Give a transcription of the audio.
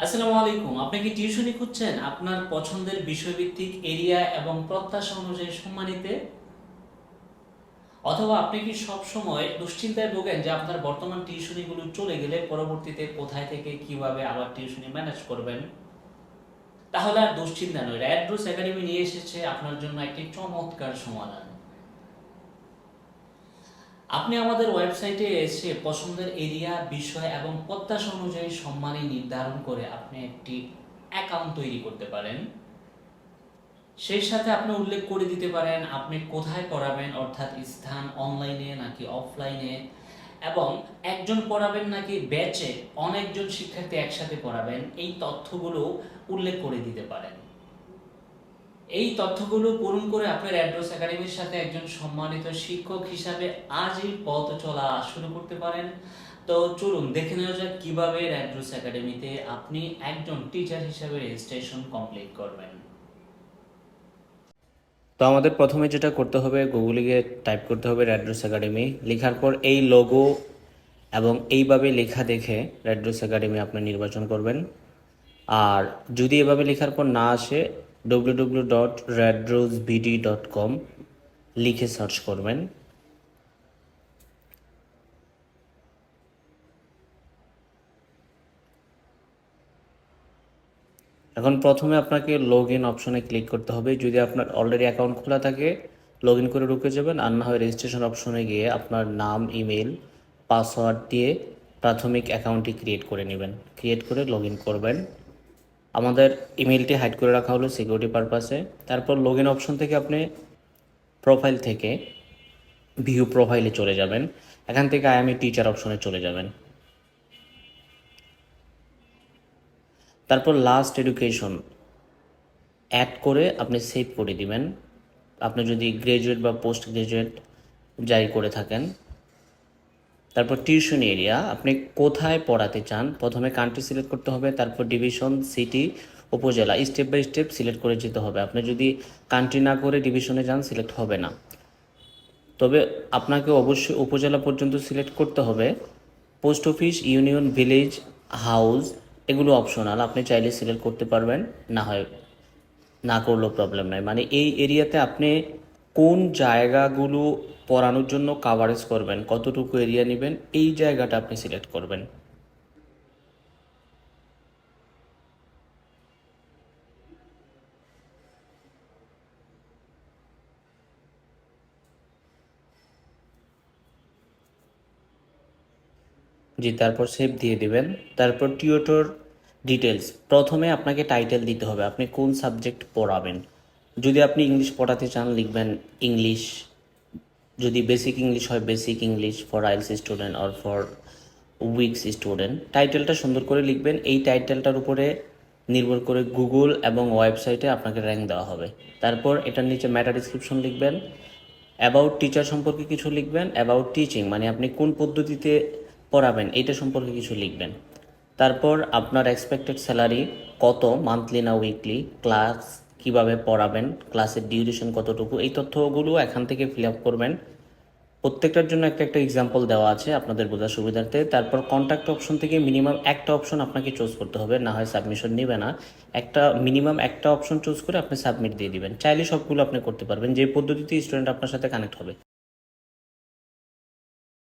আসসালামু আলাইকুম। আপনি কি টিউশনি খুঁজছেন আপনার পছন্দের বিষয়ভিত্তিক এরিয়া এবং প্রত্যাশা অনুযায়ী সম্মানিতে? অথবা আপনি কি সব সময় দুশ্চিন্তায় ভোগেন যে আপনার বর্তমান টিউশনিগুলো চলে গেলে পরবর্তীতে কোথায় থেকে কিভাবে আবার টিউশনি ম্যানেজ করবেন? তাহলে আর দুশ্চিন্তা নয়, রেডরোজ একাডেমি নিয়ে এসেছে আপনার জন্য একটি চমৎকার সমাধান। আপনি আমাদের ওয়েবসাইটে এসে পছন্দের এরিয়া, বিষয় এবং প্রত্যাশা অনুযায়ী সম্মানী নির্ধারণ করে আপনি একটি অ্যাকাউন্ট তৈরি করতে পারেন। সেই সাথে আপনি উল্লেখ করে দিতে পারেন আপনি কোথায় পড়াবেন, অর্থাৎ স্থান অনলাইনে নাকি অফলাইনে, এবং একজন পড়াবেন নাকি ব্যাচে অনেকজন শিক্ষার্থী একসাথে পড়াবেন, এই তথ্যগুলো উল্লেখ করে দিতে পারেন। এই তথ্যগুলো পূরণ করে আপনি রেডরোজ একাডেমির সাথে একজন সম্মানিত শিক্ষক হিসাবে আজই পথ চলা শুরু করতে পারেন। তো চলুন দেখে নেওয়া যাক কিভাবে রেডরোজ একাডেমিতে আপনি একজন টিচার হিসাবে রেজিস্ট্রেশন কমপ্লিট করবেন। তো আমাদের প্রথমে যেটা করতে হবে, গুগলে গিয়ে টাইপ করতে হবে রেডরোজ একাডেমি। লেখার পর এই লোগো এবং এইভাবে লেখা দেখে রেডরোজ একাডেমি আপনি নির্বাচন করবেন। আর যদি এভাবে লেখার পর না আসে, www.redrosebd.com লিখে সার্চ করবেন। এখন প্রথমে আপনাকে লগ ইন অপশনে ক্লিক করতে হবে। যদি আপনার অলরেডি অ্যাকাউন্ট খোলা থাকে লগ ইন করে ঢুকে যাবেন, আর না হয় রেজিস্ট্রেশন অপশনে গিয়ে আপনার নাম, ইমেল, পাসওয়ার্ড দিয়ে প্রাথমিক অ্যাকাউন্টটি ক্রিয়েট করে নেবেন। ক্রিয়েট করে লগ ইন করবেন। আমাদের ইমেলটি হাইড করে রাখা হলো সিকিউরিটি পারপাসে। তারপর লগ ইন অপশন থেকে আপনি প্রোফাইল থেকে ভিউ প্রোফাইলে চলে যাবেন। এখান থেকে আই এম এ টিচার অপশনে চলে যাবেন। তারপর লাস্ট এডুকেশন অ্যাড করে আপনি সেভ করে দিবেন। আপনি যদি গ্র্যাজুয়েট বা পোস্ট গ্র্যাজুয়েট যাই করে থাকেন। তারপর টিউশন এরিয়া আপনি কোথায় পড়াতে চান, প্রথমে কান্ট্রি সিলেক্ট করতে হবে, তারপর ডিভিশন, সিটি, উপজেলা, স্টেপ বাই স্টেপ সিলেক্ট করে যেতে হবে। আপনি যদি কান্ট্রি না করে ডিভিশনে যান সিলেক্ট হবে না। তবে আপনাকে অবশ্যই উপজেলা পর্যন্ত সিলেক্ট করতে হবে। Post office, union, village, house এগুলো অপশনাল, আপনি চাইলে সিলেক্ট করতে পারবেন, না হয় না করলেও প্রবলেম নাই। মানে এই এরিয়াতে আপনি কোন জায়গাগুলো পড়ানোর জন্য কাভারেজ করবেন, কতটুকু এরিয়া নেবেন, এই জায়গাটা আপনি সিলেক্ট করবেন। জি, তারপর সেভ দিয়ে দিবেন। তারপর টিউটর ডিটেলস, প্রথমে আপনাকে টাইটেল দিতে হবে আপনি কোন সাবজেক্ট পড়াবেন। যদি আপনি ইংলিশ পড়াতে চান লিখবেন ইংলিশ, যদি বেসিক ইংলিশ হয় basic English for IELTS student or for weeks student. টাইটেলটা সুন্দর করে লিখবেন। এই টাইটেলটার উপরে নির্ভর করে গুগল এবং ওয়েবসাইটে আপনাকে র্যাঙ্ক দেওয়া হবে। তারপর এটার নিচে ম্যাটা ডিসক্রিপশন লিখবেন। অ্যাবাউট টিচার সম্পর্কে কিছু লিখবেন। অ্যাবাউট টিচিং মানে আপনি কোন পদ্ধতিতে পড়াবেন এটা সম্পর্কে কিছু লিখবেন। তারপর আপনার এক্সপেক্টেড স্যালারি কত, মান্থলি না উইকলি, ক্লাস কিভাবে পড়াবেন, ক্লাসের ডিউরেশন কতটুকু, এই তথ্যগুলো এখান থেকে ফিল আপ করবেন। প্রত্যেকটার জন্য একটা একটা এক্সাম্পল দেওয়া আছে আপনাদের বোঝার সুবিধার্থে। তারপর কন্ট্যাক্ট অপশন থেকে মিনিমাম একটা অপশন আপনাকে চুজ করতে হবে, না হয় সাবমিশন নেবে না। মিনিমাম একটা অপশন চুজ করে আপনি সাবমিট দিয়ে দিবেন। চাইলে সবগুলো আপনি করতে পারবেন, যে পদ্ধতিতে স্টুডেন্ট আপনার সাথে কানেক্ট হবে।